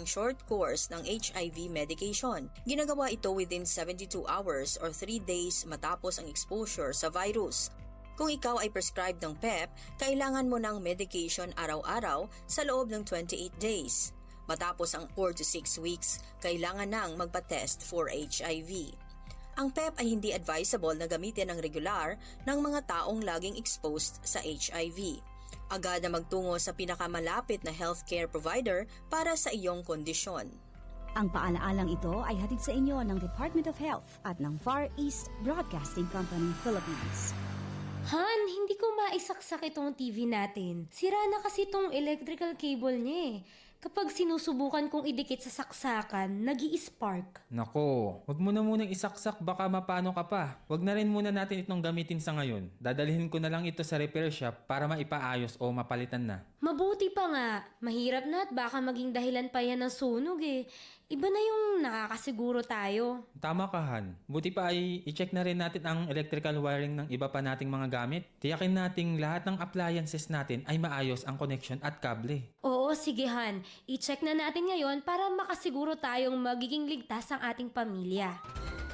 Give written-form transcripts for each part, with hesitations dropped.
ng short course ng HIV medication. Ginagawa ito within 72 hours or 3 days matapos ang exposure sa virus. Kung ikaw ay prescribed ng PEP, kailangan mo ng medication araw-araw sa loob ng 28 days. Matapos ang 4 to 6 weeks, kailangan nang magpa-test for HIV. Ang PEP ay hindi advisable na gamitin ng regular ng mga taong laging exposed sa HIV. Agad na magtungo sa pinakamalapit na healthcare provider para sa iyong kondisyon. Ang paalaalang ito ay hatid sa inyo ng Department of Health at ng Far East Broadcasting Company, Philippines. Han, hindi ko maisaksak itong TV natin. Sira na kasi itong electrical cable niya eh. Kapag sinusubukan kong idikit sa saksakan, nag-i-spark. Nako, wag mo na munang isaksak, baka mapano ka pa. Wag na rin muna natin itong gamitin sa ngayon. Dadalhin ko na lang ito sa repair shop para maipaayos o mapalitan na. Mabuti pa nga. Mahirap na at baka maging dahilan pa yan ng sunog eh. Iba na yung nakakasiguro tayo. Tama ka, Han. Buti pa ay i-check na rin natin ang electrical wiring ng iba pa nating mga gamit. Tiyakin nating lahat ng appliances natin ay maayos ang connection at kable. Oo, sige Han. I-check na natin ngayon para makasiguro tayong magiging ligtas ang ating pamilya.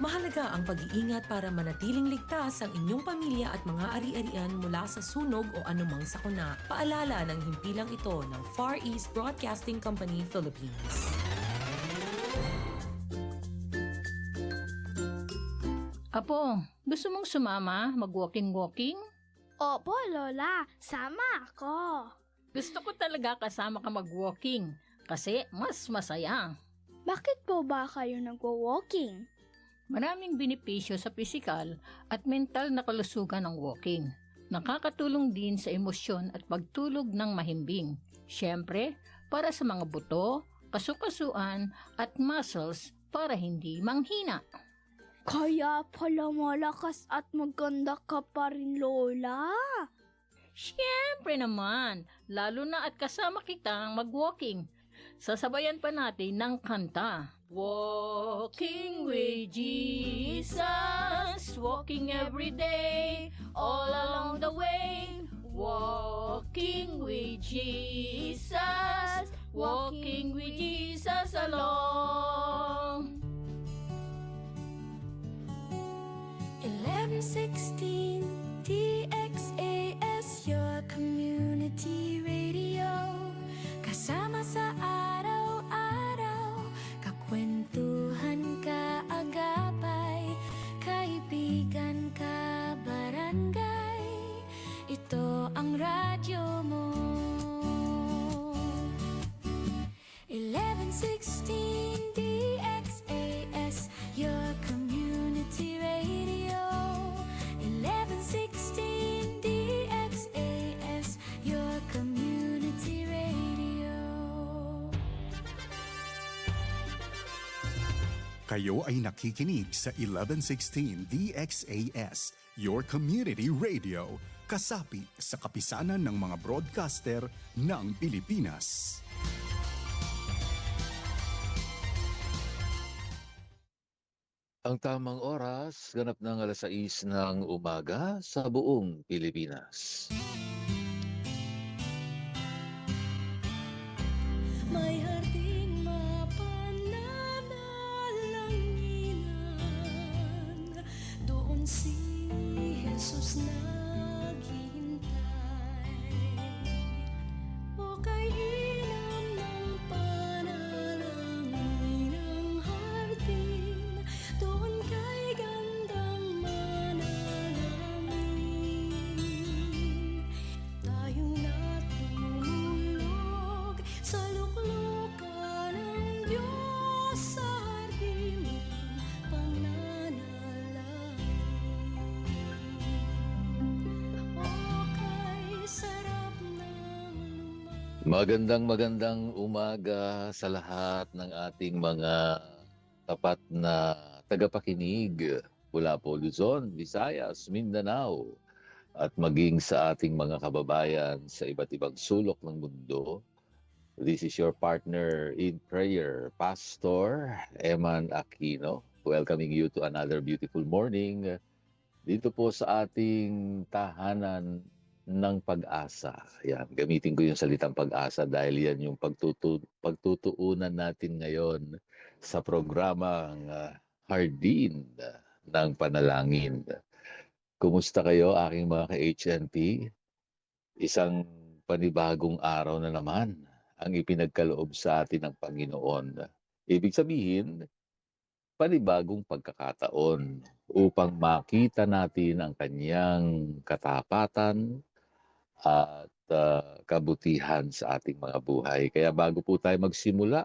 Mahalaga ang pag-iingat para manatiling ligtas ang inyong pamilya at mga ari-arian mula sa sunog o anumang sakuna. Paalala ng himpilang ito ng Far East Broadcasting Company, Philippines. Apo, gusto mong sumama mag-walking-walking? Opo, Lola. Sama ako. Gusto ko talaga kasama ka mag-walking kasi mas masaya. Bakit po ba kayo nagwo-walking? Maraming benepisyo sa pisikal at mental na kalusugan ng walking. Nakakatulong din sa emosyon at pagtulog ng mahimbing. Siyempre, para sa mga buto, kasukasuan at muscles para hindi manghina. Kaya pala malakas at maganda ka pa rin, Lola. Siyempre naman, lalo na at kasama kitang mag-walking. Sasabayan pa natin ng kanta. Walking with Jesus, walking every day, all along the way. Walking with Jesus, walking with Jesus along. 1116 DXAS, your community radio. Kasama sa araw-araw, kakwentuhan ka agapay, kaibigan ka barangay. Ito ang radyo mo. 1116 DXAS, your community radio. 1116 DXAS, your community radio. Kayo ay nakikinig sa 1116 DXAS, your community radio, kasapi sa kapisanan ng mga broadcaster ng Pilipinas. Ang tamang oras, ganap ng 6:00 ng umaga sa buong Pilipinas. May harding mapananalanginan, doon si Jesus naghihintay. O kay inam ng panalangin ng hardin, doon kay gandang manalangin. Tayong natulog sa luklukan ng Diyos sa hardin ng pananalangin. O kay sarap ng Magandang umaga sa lahat ng ating mga tapat na tagapakinig mula po Luzon, Visayas, Mindanao at maging sa ating mga kababayan sa iba't ibang sulok ng mundo. This is your partner in prayer, Pastor Eman Aquino, welcoming you to another beautiful morning dito po sa ating tahanan ng pag-asa. Yan, gamitin ko yung salitang pag-asa dahil yan yung pagtutuunan natin ngayon sa programang Hardin ng Panalangin. Kumusta kayo aking mga ka-HNP? Isang panibagong araw na naman ang ipinagkaloob sa atin ng Panginoon. Ibig sabihin, panibagong pagkakataon upang makita natin ang kanyang katapatan at kabutihan sa ating mga buhay. Kaya bago po tayo magsimula,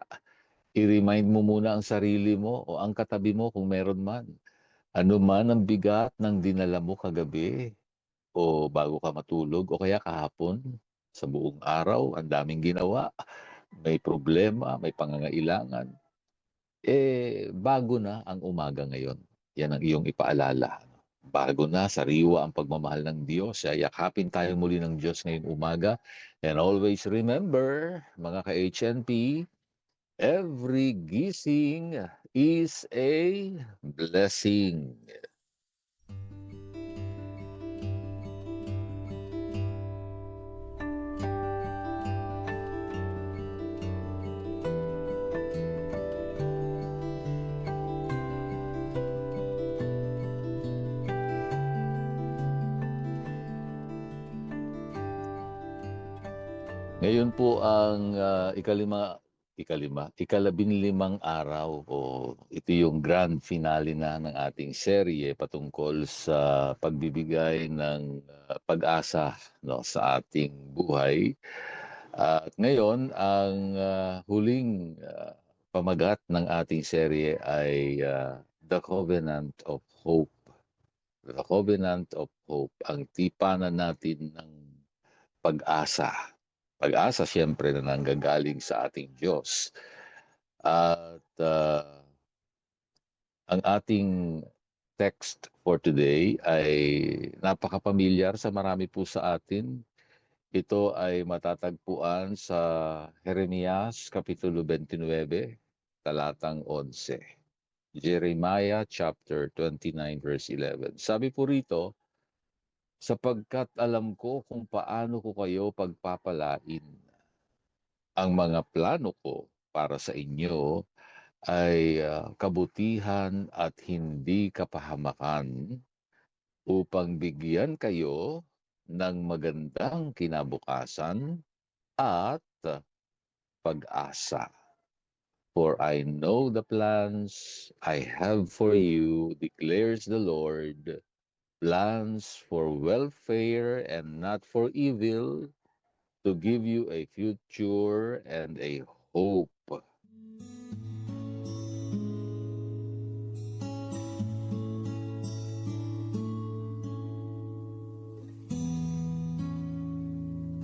i-remind mo muna ang sarili mo o ang katabi mo kung meron man. Ano man ang bigat ng dinala mo kagabi o bago ka matulog o kaya kahapon sa buong araw, ang daming ginawa, may problema, may pangangailangan. Bago na ang umaga ngayon. Yan ang iyong ipaalala. Bago na, sariwa ang pagmamahal ng Diyos. Yakapin tayo muli ng Diyos ngayong umaga. And always remember, mga ka-HNP, every gising is a blessing. Ngayon po ang ikalabinlimang araw o ito yung grand finale na ng ating serye patungkol sa pagbibigay ng pag-asa, no, sa ating buhay. At ngayon, ang huling pamagat ng ating serye ay The Covenant of Hope. The Covenant of Hope, ang tipanan natin ng pag-asa. Pag-asa siyempre na nanggagaling sa ating Diyos. At ang ating text for today ay napakapamilyar sa marami po sa atin. Ito ay matatagpuan sa Jeremias Kapitulo 29, talatang 11. Jeremiah chapter 29 verse 11. Sabi po rito, sapagkat alam ko kung paano ko kayo pagpapalain. Ang mga plano ko para sa inyo ay kabutihan at hindi kapahamakan upang bigyan kayo ng magandang kinabukasan at pag-asa. For I know the plans I have for you, declares the Lord, plans for welfare and not for evil, to give you a future and a hope.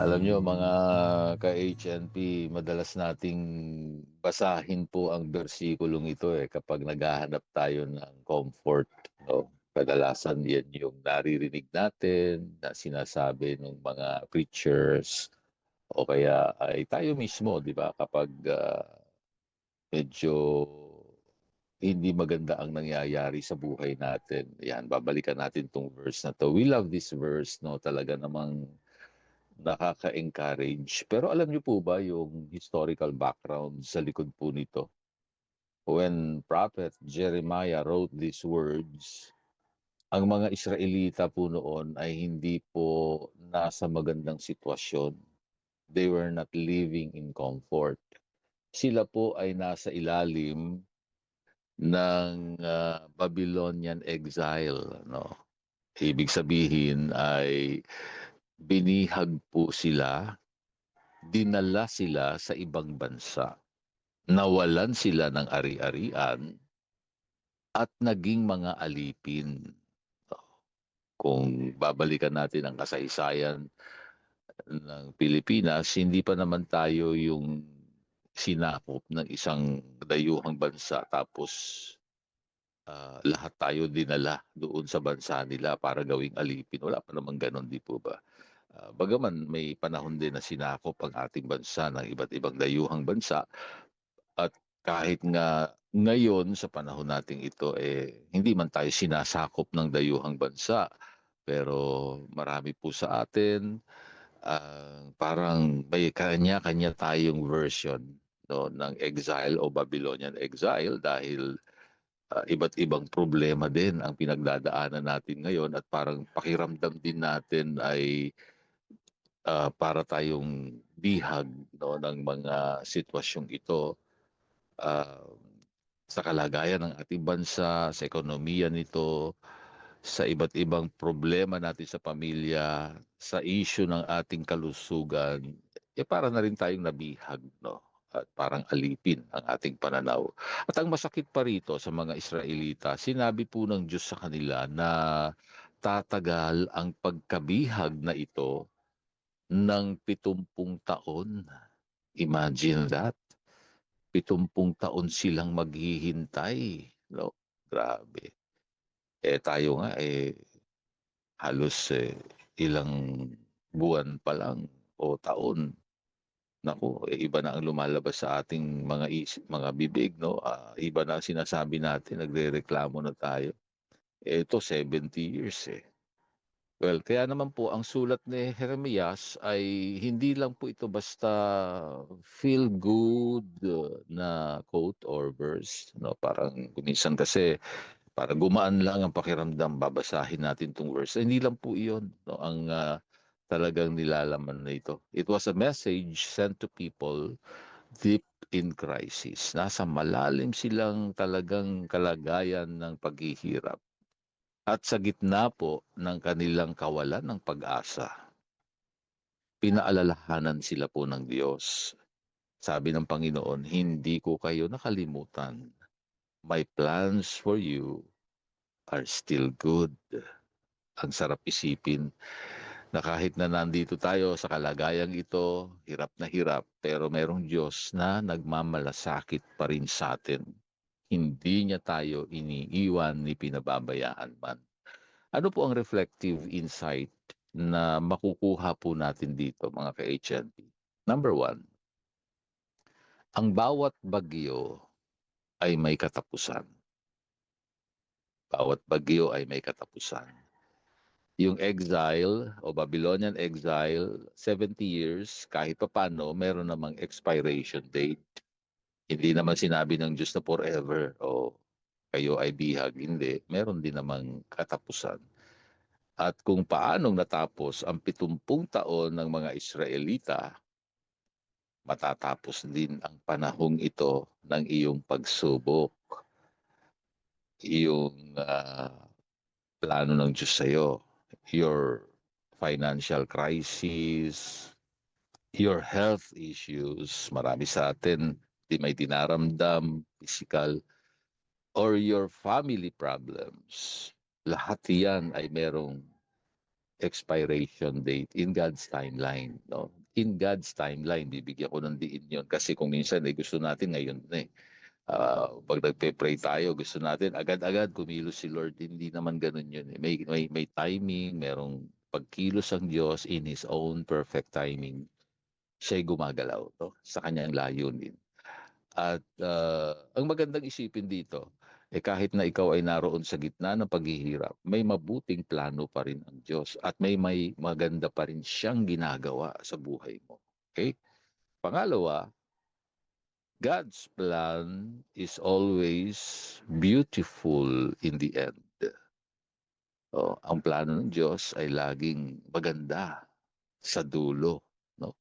Alam nyo mga ka-HNP, madalas nating basahin po ang bersikulong ito kapag naghahanap tayo ng comfort, no? Kadalasan yan yung naririnig natin na sinasabi ng mga preachers o kaya ay tayo mismo, di ba? Kapag medyo hindi maganda ang nangyayari sa buhay natin. Yan, babalikan natin tong verse na to. We love this verse, no? Talaga namang nakaka-encourage. Pero alam niyo po ba yung historical background sa likod po nito? When Prophet Jeremiah wrote these words, ang mga Israelita po noon ay hindi po nasa magandang sitwasyon. They were not living in comfort. Sila po ay nasa ilalim ng Babylonian exile, no? Ibig sabihin ay binihag po sila, dinala sila sa ibang bansa, nawalan sila ng ari-arian, at naging mga alipin. Kung babalikan natin ang kasaysayan ng Pilipinas, hindi pa naman tayo yung sinakop ng isang dayuhang bansa tapos lahat tayo dinala doon sa bansa nila para gawing alipin. Wala pa naman ganon, di po ba? Bagaman may panahon din na sinakop ang ating bansa ng iba't ibang dayuhang bansa at kahit nga ngayon sa panahon nating ito hindi man tayo sinasakop ng dayuhang bansa, Pero marami po sa atin, parang may kanya-kanya tayong version, no, ng exile o Babylonian exile dahil iba't ibang problema din ang pinagdadaanan natin ngayon at parang pakiramdam din natin ay para tayong bihag, no, ng mga sitwasyong ito ah, sa kalagayan ng ating bansa, sa ekonomiya nito, sa iba't ibang problema natin sa pamilya, sa issue ng ating kalusugan, para na rin tayong nabihag, no? At parang alipin ang ating pananaw. At ang masakit pa rito sa mga Israelita, sinabi po ng Diyos sa kanila na tatagal ang pagkabihag na ito ng 70 taon. Imagine that. 70 taon silang maghihintay. No? Grabe. Tayo nga, halos ilang buwan pa lang o taon. Naku, iba na ang lumalabas sa ating mga bibig, no? Iba na ang sinasabi natin, nagrereklamo na tayo. Ito, 70 years eh. Well, kaya naman po ang sulat ni Jeremias ay hindi lang po ito basta feel good na quote or verse, no? Parang minsan kasi para gumaan lang ang pakiramdam, babasahin natin tong verse. Hindi lang po 'iyon, no? Ang talagang nilalaman na ito. It was a message sent to people deep in crisis. Nasa malalim silang talagang kalagayan ng paghihirap. At sa gitna po ng kanilang kawalan ng pag-asa, pinaalalahanan sila po ng Diyos. Sabi ng Panginoon, hindi ko kayo nakalimutan. My plans for you are still good. Ang sarap isipin na kahit na nandito tayo sa kalagayang ito, hirap, pero merong Diyos na nagmamalasakit pa rin sa atin. Hindi niya tayo iniiwan ni pinababayaan man. Ano po ang reflective insight na makukuha po natin dito, mga ka-HNP? Number 1, ang bawat bagyo ay may katapusan. Bawat bagyo ay may katapusan. Yung exile o Babylonian exile, 70 years, kahit papano, meron namang expiration date. Hindi naman sinabi ng Diyos na forever o kayo ay bihag. Hindi. Meron din namang katapusan. At kung paanong natapos ang 70 taon ng mga Israelita, matatapos din ang panahong ito ng iyong pagsubok. Yung plano ng Diyos sa iyo, your financial crisis, your health issues, marami sa atin di may dinaramdam, physical, or your family problems, lahat yan ay merong expiration date in God's timeline. No? In God's timeline, bibigyan ko ng diin yun. Kasi kung minsan gusto natin ngayon na pag nagpe-pray tayo, gusto natin agad-agad kumilos si Lord. Hindi naman ganun yun. May timing, merong pagkilos ang Diyos in His own perfect timing. Siya'y gumagalaw sa kanyang layunin. At ang magandang isipin dito, kahit na ikaw ay naroon sa gitna ng paghihirap, may mabuting plano pa rin ang Diyos at may maganda pa rin siyang ginagawa sa buhay mo. Okay? Pangalawa, God's plan is always beautiful in the end. Ang plano ng Diyos ay laging maganda sa dulo. No?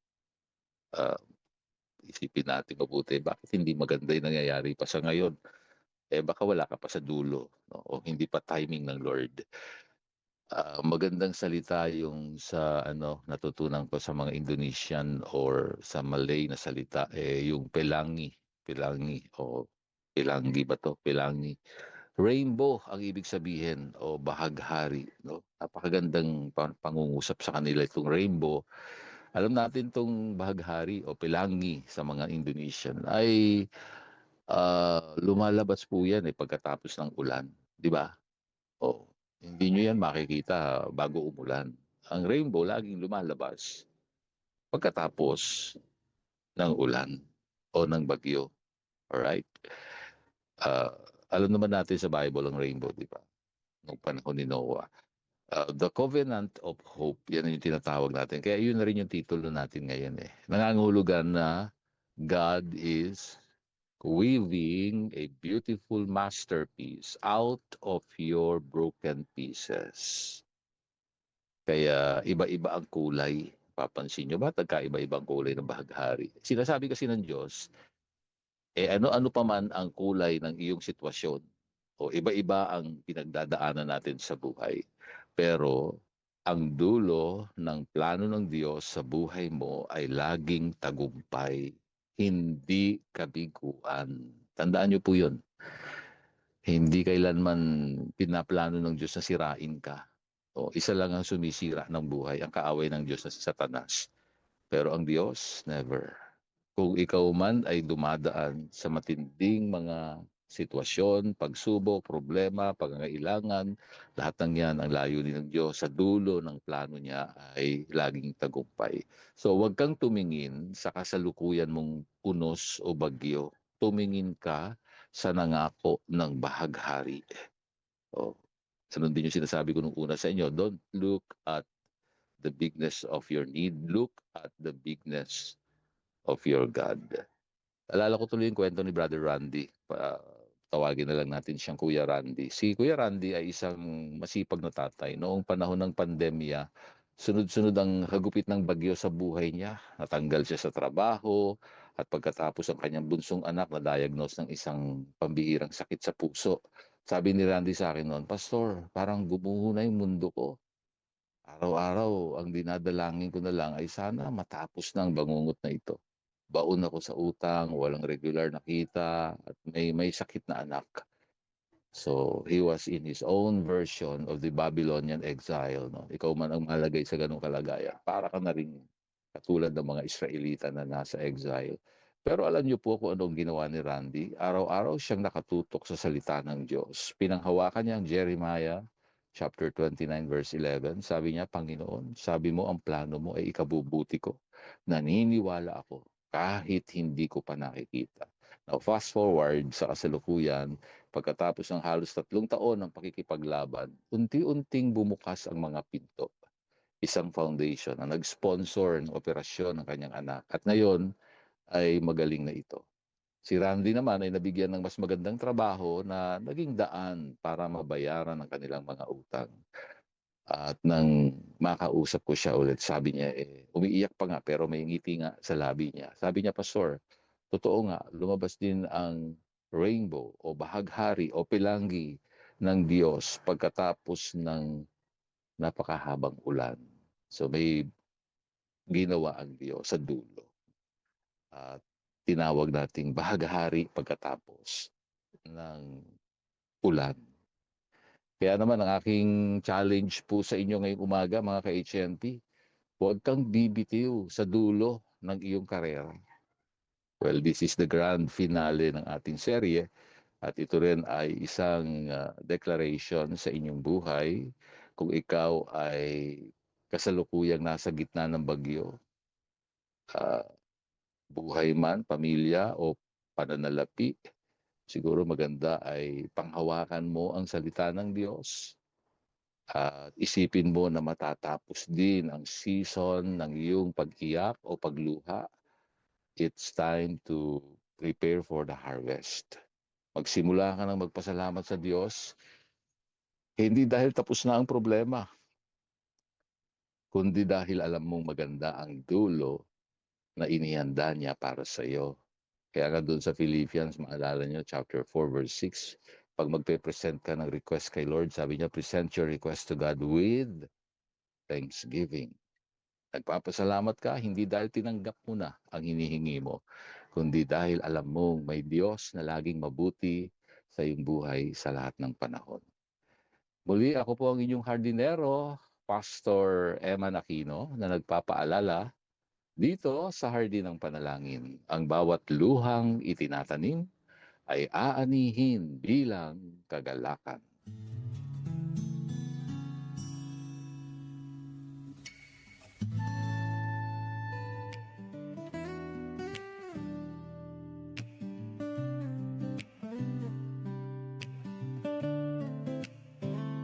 Isipin natin mabuti, bakit hindi maganda yung nangyayari pa sa ngayon? Baka wala ka pa sa dulo, no? O hindi pa timing ng Lord. Magandang salita yung sa natutunan ko sa mga Indonesian or sa Malay na salita, yung pelangi o pelangi ba to? Pelangi. Rainbow ang ibig sabihin o bahaghari, no? Napakagandang pangungusap sa kanila itong rainbow. Alam natin tong bahaghari o pelangi sa mga Indonesian ay lumalabas po yan pagkatapos ng ulan, di ba? Hindi nyo yan makikita bago umulan. Ang rainbow laging lumalabas pagkatapos ng ulan o ng bagyo. Alright? Alam naman natin sa Bible ang rainbow, di ba? Noong panahon ni Noah. The Covenant of Hope, yan yung tinatawag natin. Kaya yun na rin yung titulo natin ngayon eh. Nangangahulugan na God is weaving a beautiful masterpiece out of your broken pieces. Kaya iba-iba ang kulay. Papansin nyo ba? Nagkaiba-ibang kulay ng bahaghari. Sinasabi kasi ng Diyos, ano-ano pa man ang kulay ng iyong sitwasyon o iba-iba ang pinagdadaanan natin sa buhay. Pero ang dulo ng plano ng Diyos sa buhay mo ay laging tagumpay, hindi kabiguan. Tandaan niyo po yun. Hindi kailanman pinaplano ng Diyos na sirain ka. O, isa lang ang sumisira ng buhay, ang kaaway ng Diyos na si Satanas. Pero ang Diyos, never. Kung ikaw man ay dumadaan sa matinding mga sitwasyon, pagsubok, problema, pangangailangan, lahat ng yan ang layunin ng Diyos sa dulo ng plano niya ay laging tagumpay. So huwag kang tumingin sa kasalukuyan mong unos o bagyo. Tumingin ka sa nangako ng bahaghari. O, sunod din yung sinasabi ko nung una sa inyo, don't look at the bigness of your need, look at the bigness of your God. Alala ko tuloy yung kwento ni Brother Randy. Tawagin na lang natin siyang Kuya Randy. Si Kuya Randy ay isang masipag na tatay. Noong panahon ng pandemya, sunod-sunod ang hagupit ng bagyo sa buhay niya. Natanggal siya sa trabaho at pagkatapos ang kanyang bunsong anak na diagnose ng isang pambihirang sakit sa puso. Sabi ni Randy sa akin noon, Pastor, parang gumuho na yung mundo ko. Araw-araw, ang dinadalangin ko na lang ay sana matapos na ang bangungot na ito. Baon ako sa utang, walang regular na kita, at may sakit na anak. So, he was in his own version of the Babylonian exile. No? Ikaw man ang malagay sa ganung kalagayan. Para ka na rin katulad ng mga Israelita na nasa exile. Pero alam niyo po kung anong ginawa ni Randy. Araw-araw siyang nakatutok sa salita ng Diyos. Pinanghawakan niya ang Jeremiah chapter 29 verse 11. Sabi niya, Panginoon, sabi mo ang plano mo ay ikabubuti ko. Naniniwala ako kahit hindi ko pa nakikita. Now fast forward sa kasalukuyan, pagkatapos ng halos 3 taon ng pakikipaglaban, unti-unting bumukas ang mga pinto. Isang foundation na nag-sponsor ng operasyon ng kanyang anak. At ngayon ay magaling na ito. Si Randy naman ay nabigyan ng mas magandang trabaho na naging daan para mabayaran ang kanilang mga utang. At nang makausap ko siya ulit, sabi niya, umiiyak pa nga pero may ngiti nga sa labi niya. Sabi niya, Pastor, totoo nga, lumabas din ang rainbow o bahaghari o pilanggi ng Diyos pagkatapos ng napakahabang ulan. So may ginawa ang Diyos sa dulo. At tinawag nating bahaghari pagkatapos ng ulan. Kaya naman ang aking challenge po sa inyo ngayong umaga mga ka-HNP, huwag kang bibitiw sa dulo ng iyong karera. Well, this is the grand finale ng ating serye at ito rin ay isang declaration sa inyong buhay kung ikaw ay kasalukuyang nasa gitna ng bagyo, buhay man, pamilya o pananalapi. Siguro maganda ay panghawakan mo ang salita ng Diyos at isipin mo na matatapos din ang season ng iyong pag-iyak o pagluha. It's time to prepare for the harvest. Magsimula ka ng magpasalamat sa Diyos, hindi dahil tapos na ang problema, kundi dahil alam mong maganda ang dulo na inihanda niya para sa iyo. Kaya nga doon sa Philippians, maalala nyo, chapter 4, verse 6, pag magpe-present ka ng request kay Lord, sabi niya, present your request to God with thanksgiving. Nagpapasalamat ka, hindi dahil tinanggap mo na ang hinihingi mo, kundi dahil alam mong may Diyos na laging mabuti sa iyong buhay sa lahat ng panahon. Muli, ako po ang inyong hardinero, Pastor Emma Aquino, na nagpapaalala, dito sa Hardin ng Panalangin, ang bawat luhang itinatanim ay aanihin bilang kagalakan.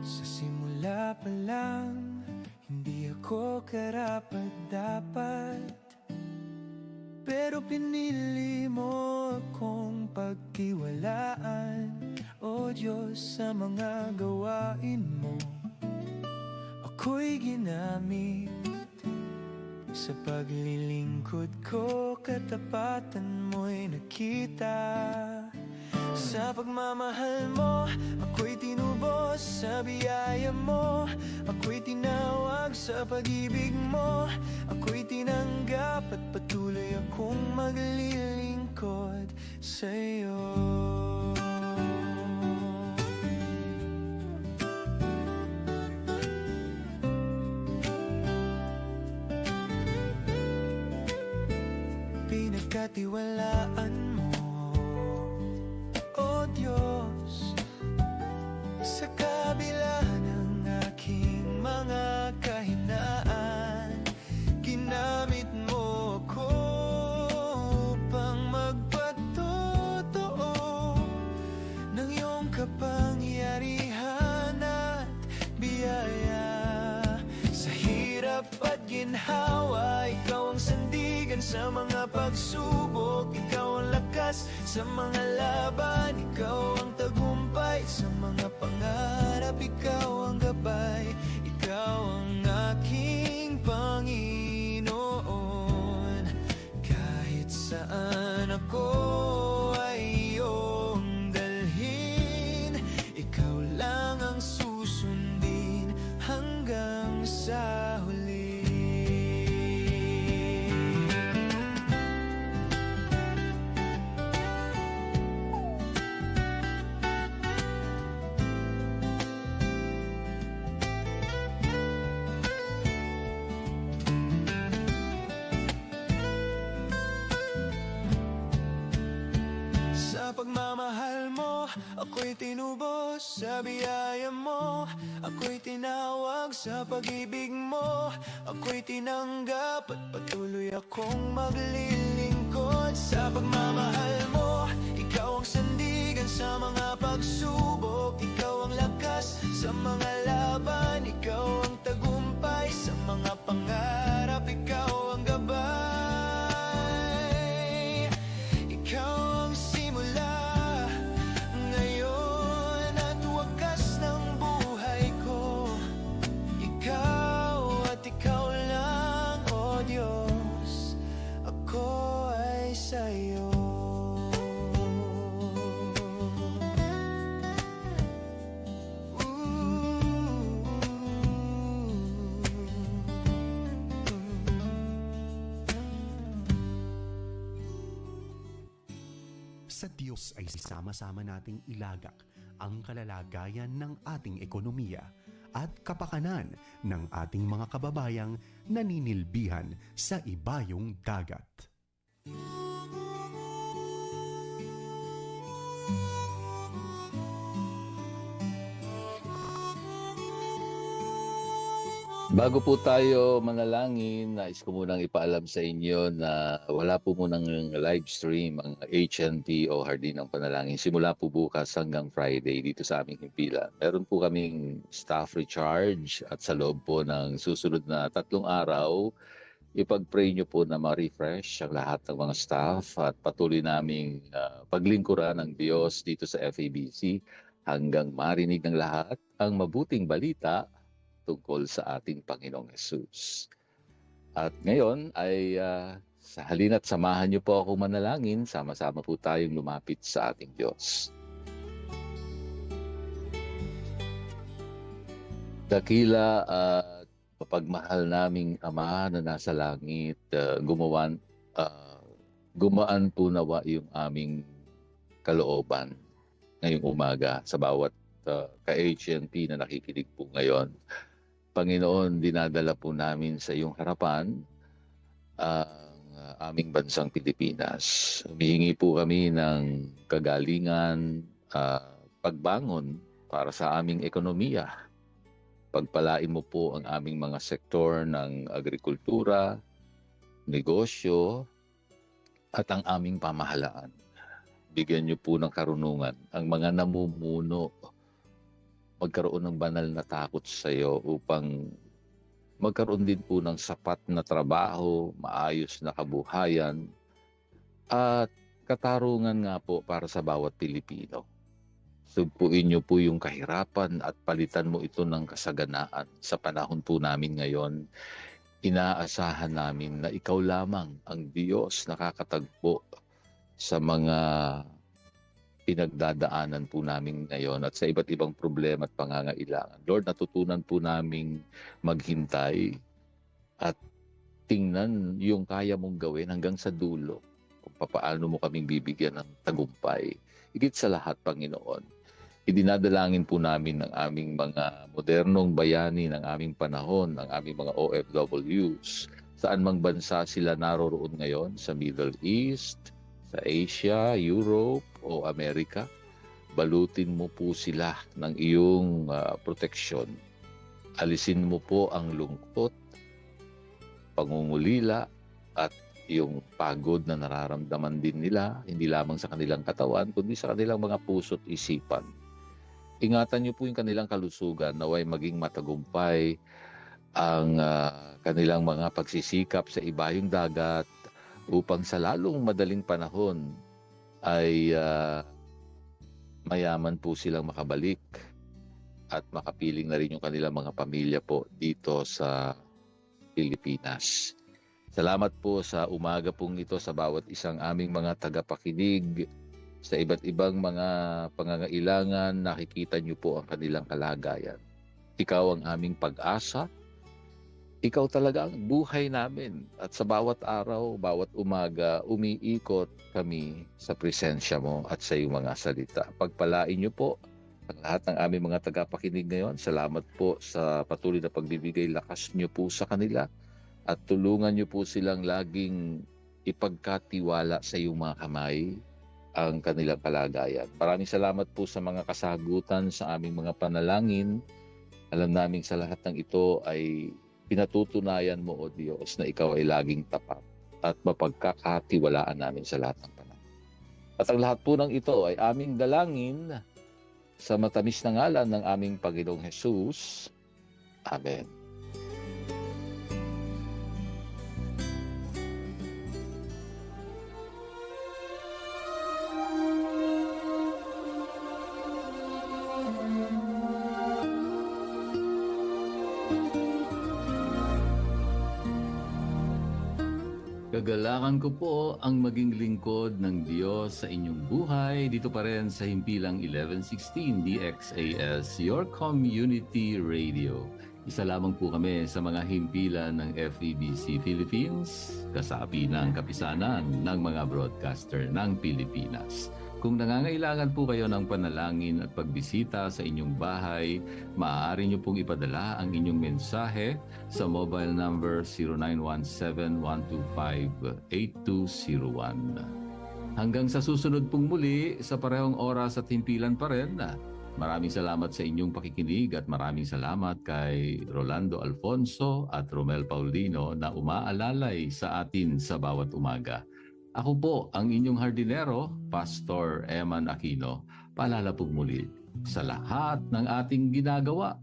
Sa simula pa lang karapat-dapat, pero pinili mo akong pagtiwalaan. O Diyos, sa mga gawain mo ako'y ginamit. Sa paglilingkod ko, katapatan mo'y nakita. Sa pagmamahal mo, ako'y tinubos. Sa biyaya mo, ako'y tinawag. Sa pag-ibig mo, ako'y tinanggap. At patuloy akong maglilingkod sa'yo. Pinagkatiwalaan mo, O Diyos, sa kabila ng aking mga kahinaan. Ginamit mo ako upang magpatotoo ng iyong kapangyarihan at biyaya. Sa hirap at ginhawa, ikaw ang sandigan sa mga pagsubok. Ikaw ang lakas sa mga laban. Ikaw ang tagumpay sa mga pangarap. Ikaw ang gabay. Ikaw ang aking Panginoon. Kahit saan ako ay iyong dalhin, ikaw lang ang susundin hanggang sa huli. Sa pagmamahal mo, ako'y tinubos. Sa biyaya mo, ako'y tinawag. Sa pag-ibig mo, ako'y tinanggap. At patuloy akong maglilingkod. Sa pagmamahal mo, ikaw ang sandigan sa mga pagsubok. Ikaw ang lakas sa mga laban. Ikaw ang tagumpay sa mga pangarap. Ikaw ang gabay. Ikaw ang simula ngayon at wakas ng buhay ko. Ikaw at ikaw lang, O Diyos, ako ay sa'yo. Sa Diyos ay sama-sama nating ilagak ang kalalagayan ng ating ekonomiya at kapakanan ng ating mga kababayang naninilbihan sa ibayong dagat. Bago po tayo manalangin, nais ko munang ipaalam sa inyo na wala po munang live stream ang HNP o Hardin ng Panalangin. Simula po bukas hanggang Friday dito sa aming himpilan. Meron po kaming staff recharge at sa loob po ng susunod na 3 araw, ipag-pray nyo po na ma-refresh ang lahat ng mga staff at patuloy naming paglingkuran ng Diyos dito sa FABC hanggang marinig ng lahat ang mabuting balita tungkol sa ating Panginoong Hesus. At ngayon ay sa halina't samahan niyo po ako manalangin, sama-sama po tayong lumapit sa ating Diyos. Dakila at mapagmahal naming Ama na nasa langit, gumaan po nawa yung aming kalooban ngayong umaga sa bawat ka-HNP na nakikinig po ngayon. Panginoon, dinadala po namin sa iyong harapan ang aming bansang Pilipinas. Humihingi po kami ng kagalingan, pagbangon para sa aming ekonomiya. Pagpalain mo po ang aming mga sektor ng agrikultura, negosyo, at ang aming pamahalaan. Bigyan niyo po ng karunungan ang mga namumuno magkaroon ng banal na takot sa iyo upang magkaroon din po ng sapat na trabaho, maayos na kabuhayan, at katarungan nga po para sa bawat Pilipino. Sugpuin niyo po yung kahirapan at palitan mo ito ng kasaganaan. Sa panahon po namin ngayon, inaasahan namin na ikaw lamang ang Diyos nakakatagpo sa mga pinagdadaanan po namin ngayon at sa iba't ibang problema at pangangailangan. Lord, natutunan po naming maghintay at tingnan yung kaya mong gawin hanggang sa dulo kung papaano mo kaming bibigyan ng tagumpay. Higit sa lahat, Panginoon, idinadalangin po namin ng aming mga modernong bayani ng aming panahon, ng aming mga OFWs, saan mang bansa sila naroroon ngayon, sa Middle East, sa Asia, Europe, o Amerika. Balutin mo po sila ng iyong proteksyon. Alisin mo po ang lungkot, pangungulila, at yung pagod na nararamdaman din nila, hindi lamang sa kanilang katawan, kundi sa kanilang mga puso't isipan. Ingatan niyo po yung kanilang kalusugan, naway maging matagumpay ang kanilang mga pagsisikap sa ibayong dagat upang sa lalong madaling panahon ay mayaman po silang makabalik at makapiling na rin yung kanilang mga pamilya po dito sa Pilipinas. Salamat po sa umaga pong ito sa bawat isang aming mga tagapakinig. Sa iba't ibang mga pangangailangan, nakikita niyo po ang kanilang kalagayan. Ikaw ang aming pag-asa. Ikaw talaga ang buhay namin. At sa bawat araw, bawat umaga, umiikot kami sa presensya mo at sa iyong mga salita. Pagpalain niyo po ang lahat ng aming mga tagapakinig ngayon. Salamat po sa patuloy na pagbibigay lakas niyo po sa kanila. At tulungan niyo po silang laging ipagkatiwala sa iyong mga kamay ang kanilang kalagayan. Maraming salamat po sa mga kasagutan sa aming mga panalangin. Alam namin sa lahat ng ito ay pinatutunayan mo, O Diyos, na ikaw ay laging tapat at mapagkakatiwalaan namin sa lahat ng panahon. At ang lahat po ng ito ay aming dalangin sa matamis na ngalan ng aming Panginoong Hesus. Amen. Kagalakan ko po ang maging lingkod ng Diyos sa inyong buhay dito pa rin sa Himpilang 1116 DXAS, your community radio. Isa lamang po kami sa mga himpilan ng FEBC Philippines, kasapi ng kapisanan ng mga broadcaster ng Pilipinas. Kung nangangailangan po kayo ng panalangin at pagbisita sa inyong bahay, maaari nyo pong ipadala ang inyong mensahe sa mobile number 0917-125-8201. Hanggang sa susunod pong muli sa parehong oras at himpilan pa rin, maraming salamat sa inyong pakikinig at maraming salamat kay Rolando Alfonso at Romel Paulino na umaalalay sa atin sa bawat umaga. Ako po ang inyong hardinero, Pastor Eman Aquino. Paalala po muli, sa lahat ng ating ginagawa,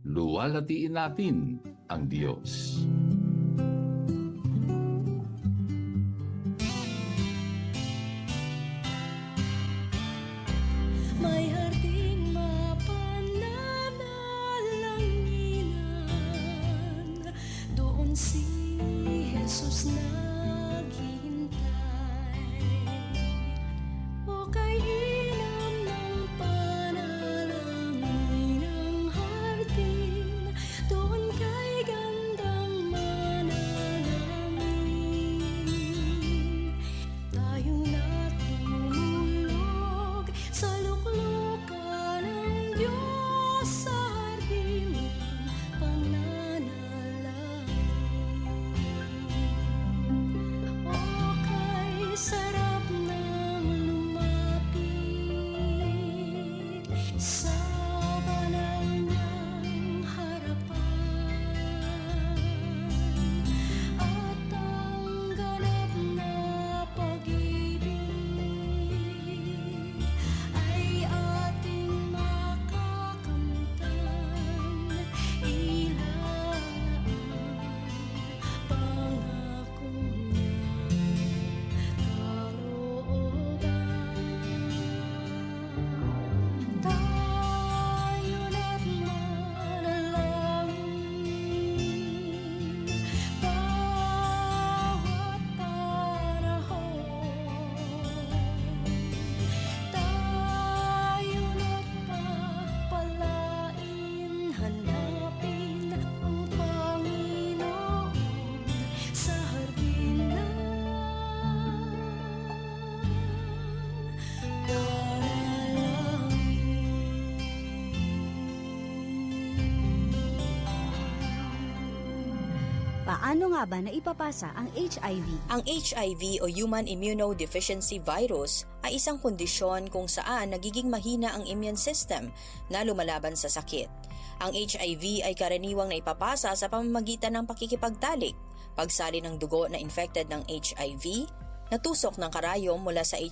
luwalhatiin natin ang Diyos. May harding mapananalanginan, doon si Jesus naghihintay. O kay ilam ng panalangin ang harding, doon kay gandang manalangin. Tayong natulog sa luklukan ng Diyos sa hardin ng pananalangin. O kay sarap ng lumapit sa banal niyang harapan, at ang ganap na pag-ibig ay ating makakamtan. Ilaan Paano nga ba naipapasa ang HIV? Ang HIV o Human Immunodeficiency Virus ay isang kondisyon kung saan nagiging mahina ang immune system na lumalaban sa sakit. Ang HIV ay karaniwang naipapasa sa pamamagitan ng pakikipagtalik, pagsali ng dugo na infected ng HIV, natusok ng karayom mula sa HIV